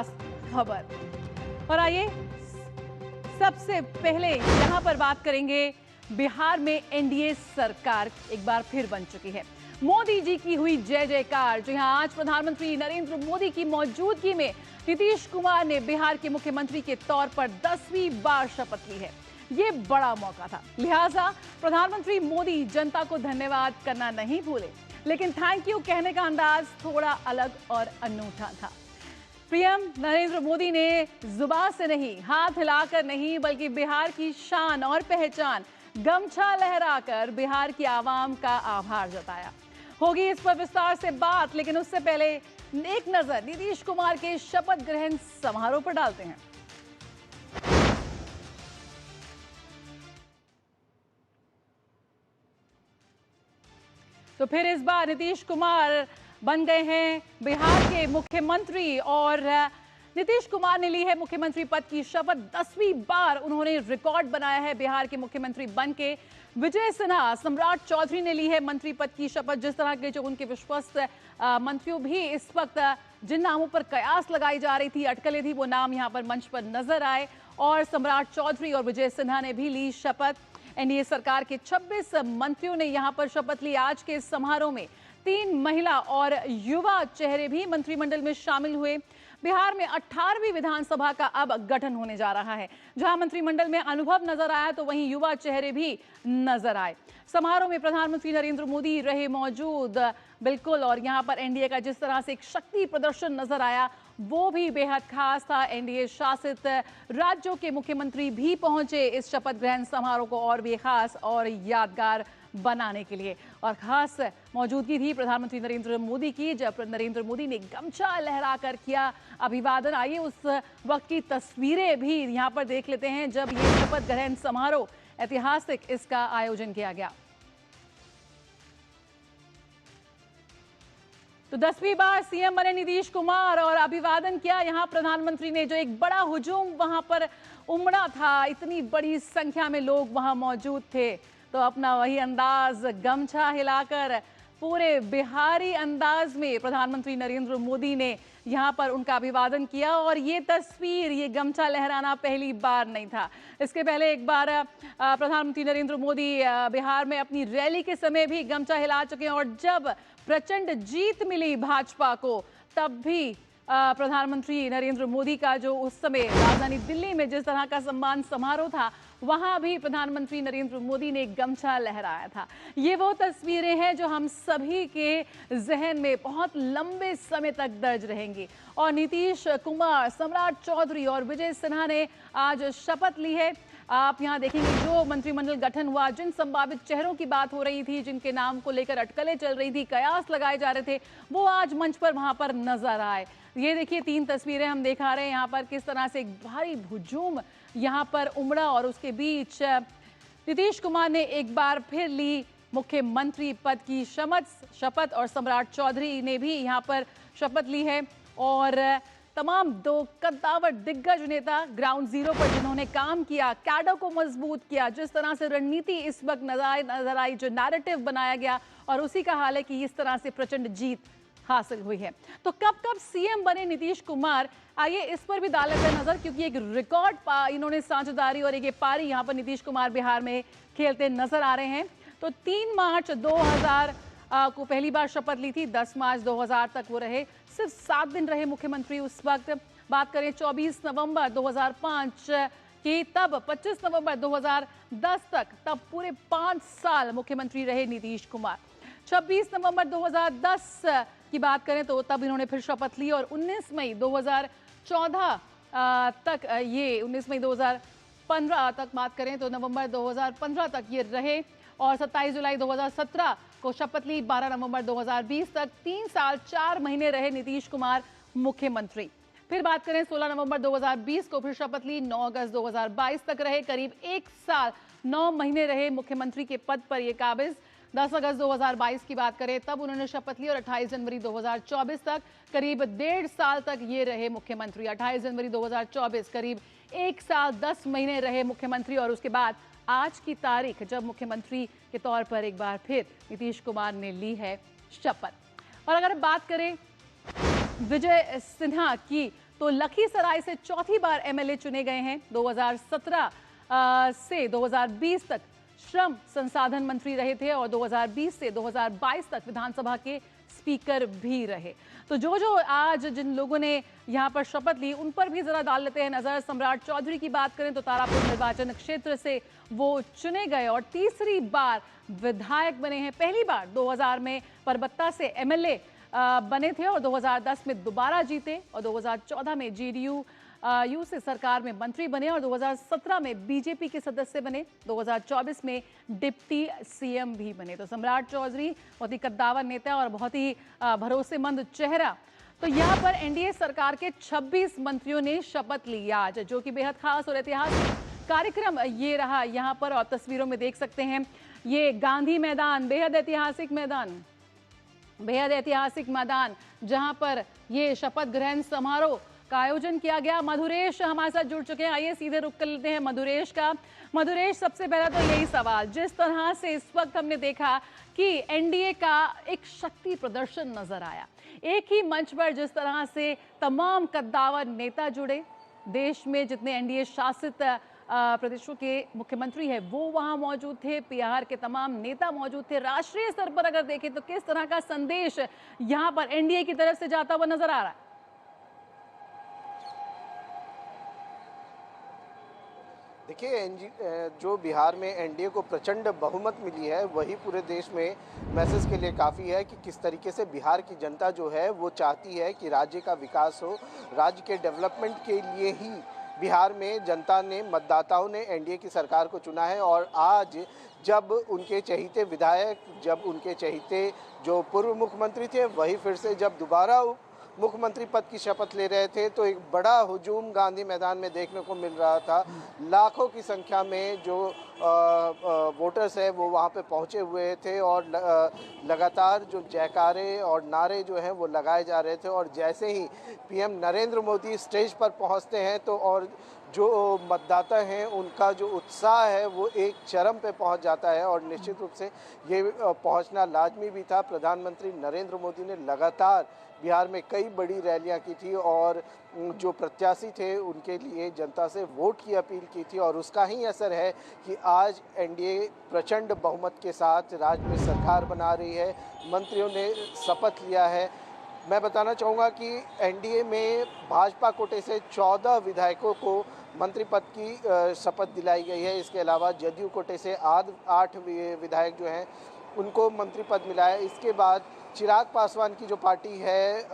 खबर। और आइए सबसे पहले यहां पर बात करेंगे, बिहार में एनडीए सरकार एक बार फिर बन चुकी है। मोदी जी की हुई जय जयकार। जी हां, आज प्रधानमंत्री नरेंद्र मोदी की मौजूदगी में नीतीश कुमार ने बिहार के मुख्यमंत्री के तौर पर 10वीं बार शपथ ली है। ये बड़ा मौका था, लिहाजा प्रधानमंत्री मोदी जनता को धन्यवाद करना नहीं भूले, लेकिन थैंक यू कहने का अंदाज थोड़ा अलग और अनूठा था। पीएम नरेंद्र मोदी ने जुबान से नहीं, हाथ हिलाकर नहीं, बल्कि बिहार की शान और पहचान गमछा लहराकर बिहार की आवाम का आभार जताया। होगी इस पर विस्तार से बात, लेकिन उससे पहले एक नजर नीतीश कुमार के शपथ ग्रहण समारोह पर डालते हैं। तो फिर इस बार नीतीश कुमार बन गए हैं बिहार के मुख्यमंत्री, और नीतीश कुमार ने ली है मुख्यमंत्री पद की शपथ। 10वीं बार उन्होंने रिकॉर्ड बनाया है बिहार के मुख्यमंत्री बनके। विजय सिन्हा, सम्राट चौधरी ने ली है मंत्री पद की शपथ। जिस तरह के जो उनके विश्वस्त मंत्रियों भी इस वक्त जिन नामों पर कयास लगाई जा रही थी, अटकलें थी, वो नाम यहाँ पर मंच पर नजर आए, और सम्राट चौधरी और विजय सिन्हा ने भी ली शपथ। एनडीए सरकार के 26 मंत्रियों ने यहाँ पर शपथ ली। आज के समारोह में 3 महिला और युवा चेहरे भी मंत्रिमंडल में शामिल हुए। बिहार में 18वीं विधानसभा का अब गठन होने जा रहा है। जहां मंत्रिमंडल में अनुभव नजर आया, तो वहीं युवा चेहरे भी नजर आए। समारोह में प्रधानमंत्री नरेंद्र मोदी रहे मौजूद, बिल्कुल, और यहां पर एनडीए का जिस तरह से एक शक्ति प्रदर्शन नजर आया, वो भी बेहद खास था। एनडीए शासित राज्यों के मुख्यमंत्री भी पहुंचे इस शपथ ग्रहण समारोह को और भी खास और यादगार बनाने के लिए। और खास मौजूदगी थी प्रधानमंत्री नरेंद्र मोदी की, जब नरेंद्र मोदी ने गमछा लहराकर किया अभिवादन। आइए उस वक्त की तस्वीरें भी यहाँ पर देख लेते हैं, जब ये शपथ ग्रहण समारोह ऐतिहासिक इसका आयोजन किया गया। तो 10वीं बार सीएम बने नीतीश कुमार और अभिवादन किया यहाँ प्रधानमंत्री ने। जो एक बड़ा हुजूम वहां पर उमड़ा था, इतनी बड़ी संख्या में लोग वहां मौजूद थे, तो अपना वही अंदाज, गमछा हिलाकर पूरे बिहारी अंदाज में प्रधानमंत्री नरेंद्र मोदी ने यहाँ पर उनका अभिवादन किया। और ये तस्वीर, ये गमछा लहराना पहली बार नहीं था। इसके पहले एक बार प्रधानमंत्री नरेंद्र मोदी बिहार में अपनी रैली के समय भी गमछा हिला चुके हैं, और जब प्रचंड जीत मिली भाजपा को, तब भी प्रधानमंत्री नरेंद्र मोदी का जो उस समय राजधानी दिल्ली में जिस तरह का सम्मान समारोह था, वहां भी प्रधानमंत्री नरेंद्र मोदी ने गमछा लहराया था। ये वो तस्वीरें हैं जो हम सभी के जहन में बहुत लंबे समय तक दर्ज रहेंगी। और नीतीश कुमार, सम्राट चौधरी और विजय सिन्हा ने आज शपथ ली है। आप यहाँ देखेंगे जो मंत्रिमंडल गठन हुआ, जिन संभावित चेहरों की बात हो रही थी, जिनके नाम को लेकर अटकलें चल रही थी, कयास लगाए जा रहे थे, वो आज मंच पर वहां पर नजर आए। ये देखिए 3 तस्वीरें हम दिखा रहे हैं यहाँ पर, किस तरह से एक भारी हुजूम यहाँ पर उमड़ा, और उसके बीच नीतीश कुमार ने एक बार फिर ली मुख्यमंत्री पद की शपथ, और सम्राट चौधरी ने भी यहाँ पर शपथ ली है। और तमाम 2 कद्दावर दिग्गज नेता ग्राउंड जीरो पर जिन्होंने काम किया, कैडर को मजबूत किया, जिस तरह से रणनीति इस वक्त नजर आई, जो नैरेटिव बनाया गया, और उसी का हाल है कि इस तरह से प्रचंड जीत हासिल हुई है। तो कब कब सीएम बने नीतीश कुमार, आइए इस पर भी डाल लेते हैं नजर, क्योंकि एक रिकॉर्ड इन्होंने साझेदारी और एक पारी यहाँ पर नीतीश कुमार बिहार में खेलते नजर आ रहे हैं। तो 3 मार्च 2000 को पहली बार शपथ ली थी। 10 मार्च 2000 तक वो रहे, सिर्फ 7 दिन रहे मुख्यमंत्री उस वक्त। बात करें 24 नवंबर 2005 की, तब 25 नवंबर 2010 तक, तब पूरे 5 साल मुख्यमंत्री रहे नीतीश कुमार। 26 नवंबर 2010 की बात करें तो तब इन्होंने फिर शपथ ली, और 19 मई 2014 तक, ये 19 मई 2015 तक बात करें तो नवंबर 2015 तक ये रहे, और 27 जुलाई 2017 को शपथ ली। 12 नवंबर 2020 तक 3 साल 4 महीने रहे नीतीश कुमार मुख्यमंत्री। फिर बात करें 16 नवंबर 2020 को फिर शपथ ली। 9 अगस्त 2022 तक रहे, करीब 1 साल 9 महीने रहे मुख्यमंत्री के पद पर ये काबिज। 10 अगस्त 2022 की बात करें तब उन्होंने शपथ ली, और 28 जनवरी 2024 तक करीब 1.5 साल तक ये रहे मुख्यमंत्री। 28 जनवरी 2024 करीब 1 साल 10 महीने रहे मुख्यमंत्री, और उसके बाद आज की तारीख जब मुख्यमंत्री के तौर पर एक बार फिर नीतीश कुमार ने ली है शपथ। और अगर बात करें विजय सिन्हा की, तो लखीसराय से चौथी बार एमएलए चुने गए हैं। 2017 से 2020 तक श्रम संसाधन मंत्री रहे थे और 2020 से 2022 तक विधानसभा के स्पीकर भी रहे। तो जो आज जिन लोगों ने यहां पर शपथ ली उन पर भी जरा डाल लेते हैं नजर। सम्राट चौधरी की बात करें तो तारापुर निर्वाचन क्षेत्र से वो चुने गए और तीसरी बार विधायक बने हैं। पहली बार 2000 में परबत्ता से एमएलए बने थे और 2010 में दोबारा जीते और 2014 में जेडीयू से सरकार में मंत्री बने और 2017 में बीजेपी के सदस्य बने। 2024 में डिप्टी सीएम भी बने। तो सम्राट चौधरी बहुत ही कद्दावर नेता और बहुत ही भरोसेमंद चेहरा। तो यहाँ पर एनडीए सरकार के 26 मंत्रियों ने शपथ ली आज, जो कि बेहद खास और ऐतिहासिक कार्यक्रम ये रहा यहाँ पर। और तस्वीरों में देख सकते हैं ये गांधी मैदान, बेहद ऐतिहासिक मैदान जहां पर ये शपथ ग्रहण समारोह का आयोजन किया गया। मधुरेश हमारे साथ जुड़ चुके हैं, आइए सीधे रुक कर लेते हैं मधुरेश का। मधुरेश, सबसे पहला तो यही सवाल, जिस तरह से इस वक्त हमने देखा कि एनडीए का एक शक्ति प्रदर्शन नजर आया, एक ही मंच पर जिस तरह से तमाम कद्दावर नेता जुड़े, देश में जितने एनडीए शासित प्रदेशों के मुख्यमंत्री है वो वहां मौजूद थे, बिहार के तमाम नेता मौजूद थे। राष्ट्रीय स्तर पर अगर देखें तो किस तरह का संदेश यहां पर एनडीए की तरफ से जाता हुआ नजर आ रहा है? देखिए, जो बिहार में एनडीए को प्रचंड बहुमत मिली है वही पूरे देश में मैसेज के लिए काफ़ी है कि किस तरीके से बिहार की जनता जो है वो चाहती है कि राज्य का विकास हो। राज्य के डेवलपमेंट के लिए ही बिहार में जनता ने, मतदाताओं ने एनडीए की सरकार को चुना है। और आज जब उनके चहेते विधायक, जब उनके चहेते जो पूर्व मुख्यमंत्री थे वही फिर से जब दोबारा मुख्यमंत्री पद की शपथ ले रहे थे तो एक बड़ा हुजूम गांधी मैदान में देखने को मिल रहा था। लाखों की संख्या में जो वोटर्स है वो वहाँ पे पहुँचे हुए थे और लगातार जो जयकारे और नारे जो हैं वो लगाए जा रहे थे। और जैसे ही पीएम नरेंद्र मोदी स्टेज पर पहुँचते हैं तो और जो मतदाता हैं उनका जो उत्साह है वो एक चरम पे पहुंच जाता है। और निश्चित रूप से ये पहुंचना लाजमी भी था। प्रधानमंत्री नरेंद्र मोदी ने लगातार बिहार में कई बड़ी रैलियां की थी और जो प्रत्याशी थे उनके लिए जनता से वोट की अपील की थी और उसका ही असर है कि आज एनडीए प्रचंड बहुमत के साथ राज्य में सरकार बना रही है। मंत्रियों ने शपथ लिया है। मैं बताना चाहूँगा कि एनडीए में भाजपा कोटे से 14 विधायकों को मंत्री पद की शपथ दिलाई गई है। इसके अलावा जदयू कोटे से 8 विधायक जो हैं उनको मंत्री पद मिला है। इसके बाद चिराग पासवान की जो पार्टी है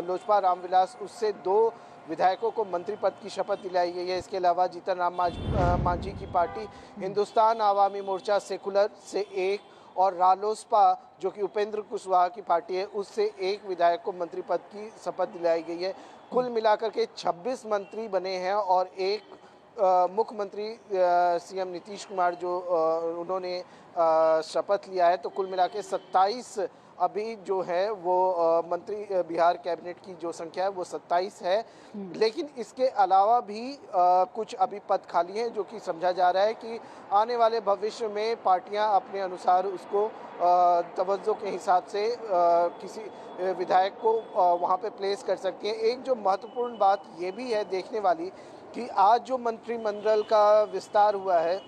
लोजपा रामविलास, उससे 2 विधायकों को मंत्री पद की शपथ दिलाई गई है। इसके अलावा जीतन राम मांझी की पार्टी हिंदुस्तान आवामी मोर्चा सेकुलर से 1 और रालोसपा जो कि उपेंद्र कुशवाहा की पार्टी है उससे 1 विधायक को मंत्री पद की शपथ दिलाई गई है। कुल मिलाकर के 26 मंत्री बने हैं और एक मुख्यमंत्री सीएम नीतीश कुमार जो उन्होंने शपथ लिया है। तो कुल मिला के 27 अभी जो है वो मंत्री बिहार कैबिनेट की जो संख्या है वो 27 है। लेकिन इसके अलावा भी कुछ अभी पद खाली हैं जो कि समझा जा रहा है कि आने वाले भविष्य में पार्टियां अपने अनुसार उसको तवज्जो के हिसाब से किसी विधायक को वहां पे प्लेस कर सकती हैं। एक जो महत्वपूर्ण बात ये भी है देखने वाली कि आज जो मंत्रिमंडल का विस्तार हुआ है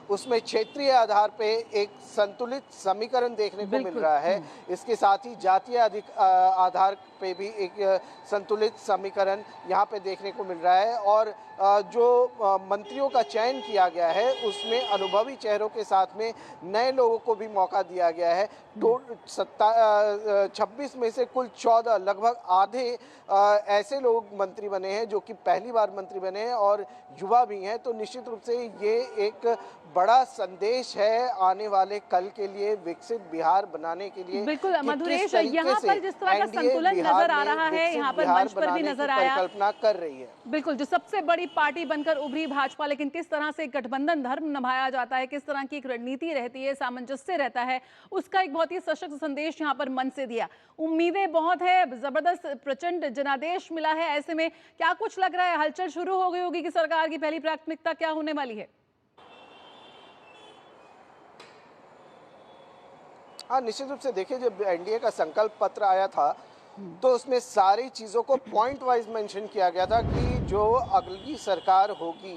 उसमें क्षेत्रीय आधार पे एक संतुलित समीकरण देखने को मिल रहा है। इसके साथ ही जातीय आधार पे भी एक संतुलित समीकरण यहाँ पे देखने को मिल रहा है। और जो मंत्रियों का चयन किया गया है उसमें अनुभवी चेहरों के साथ में नए लोगों को भी मौका दिया गया है। 26 में से कुल 14, लगभग आधे ऐसे लोग मंत्री बने हैं जो कि पहली बार मंत्री बने हैं और युवा भी हैं। तो निश्चित रूप से ये एक बड़ा संदेश है आने वाले कल के लिए, विकसित बिहार बनाने के लिए। बिल्कुल मधुरेश, यहाँ पर जिस तरह का संतुलन नजर आ रहा है, यहाँ पर मंच पर भी नजर आया, परिकल्पना कर रही है। बिल्कुल, जो सबसे बड़ी पार्टी बनकर उभरी भाजपा, लेकिन किस तरह से गठबंधन धर्म निभाया जाता है, किस तरह की एक रणनीति रहती है, सामंजस्य रहता है, उसका एक बहुत ही सशक्त संदेश यहाँ पर मंच से दिया। उम्मीदें बहुत है, जबरदस्त प्रचंड जनादेश मिला है। ऐसे में क्या कुछ लग रहा है, हलचल शुरू हो गई होगी कि सरकार की पहली प्राथमिकता क्या होने वाली है? हाँ, निश्चित रूप से देखिए, जब एनडीए का संकल्प पत्र आया था तो उसमें सारी चीज़ों को पॉइंट वाइज मेंशन किया गया था कि जो अगली सरकार होगी,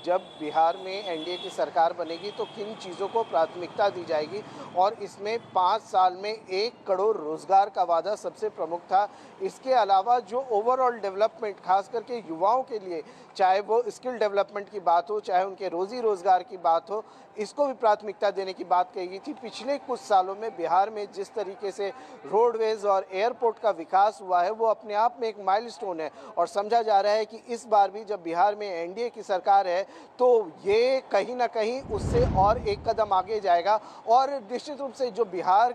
जब बिहार में एनडीए की सरकार बनेगी तो किन चीज़ों को प्राथमिकता दी जाएगी, और इसमें 5 साल में 1 करोड़ रोजगार का वादा सबसे प्रमुख था। इसके अलावा जो ओवरऑल डेवलपमेंट, खास करके युवाओं के लिए, चाहे वो स्किल डेवलपमेंट की बात हो, चाहे उनके रोजी रोजगार की बात हो, इसको भी प्राथमिकता देने की बात कही गई थी। पिछले कुछ सालों में बिहार में जिस तरीके से रोडवेज और एयरपोर्ट का विकास हुआ है, वो अपने आप में एक माइलस्टोन है, और समझा जा रहा है कि इस बार भी जब बिहार में एनडीए की सरकार है तो ये कहीं ना कहीं उससे और एक कदम आगे जाएगा। और निश्चित रूप से जो बिहार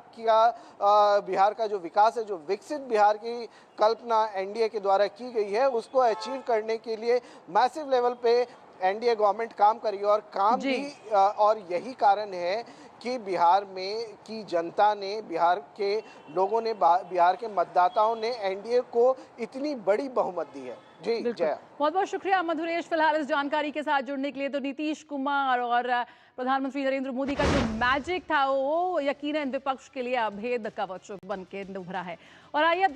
का जो विकास है, जो विकसित बिहार की कल्पना एनडीए के द्वारा की गई है, उसको अचीव करने के लिए मैसिव लेवल पे एनडीए गवर्नमेंट काम करी, और काम जी। भी और यही कारण है कि बिहार में की जनता ने, बिहार के लोगों ने, बिहार के मतदाताओं ने एनडीए को इतनी बड़ी बहुमत दी है। जी बिल्कुल, जया। बहुत बहुत शुक्रिया मधुरेश, फिलहाल इस जानकारी के साथ जुड़ने के लिए। तो नीतीश कुमार और प्रधानमंत्री नरेंद्र मोदी का जो मैजिक था वो यकीनन विपक्ष के लिए अभेद कवच बन के उभरा है। और आइए अब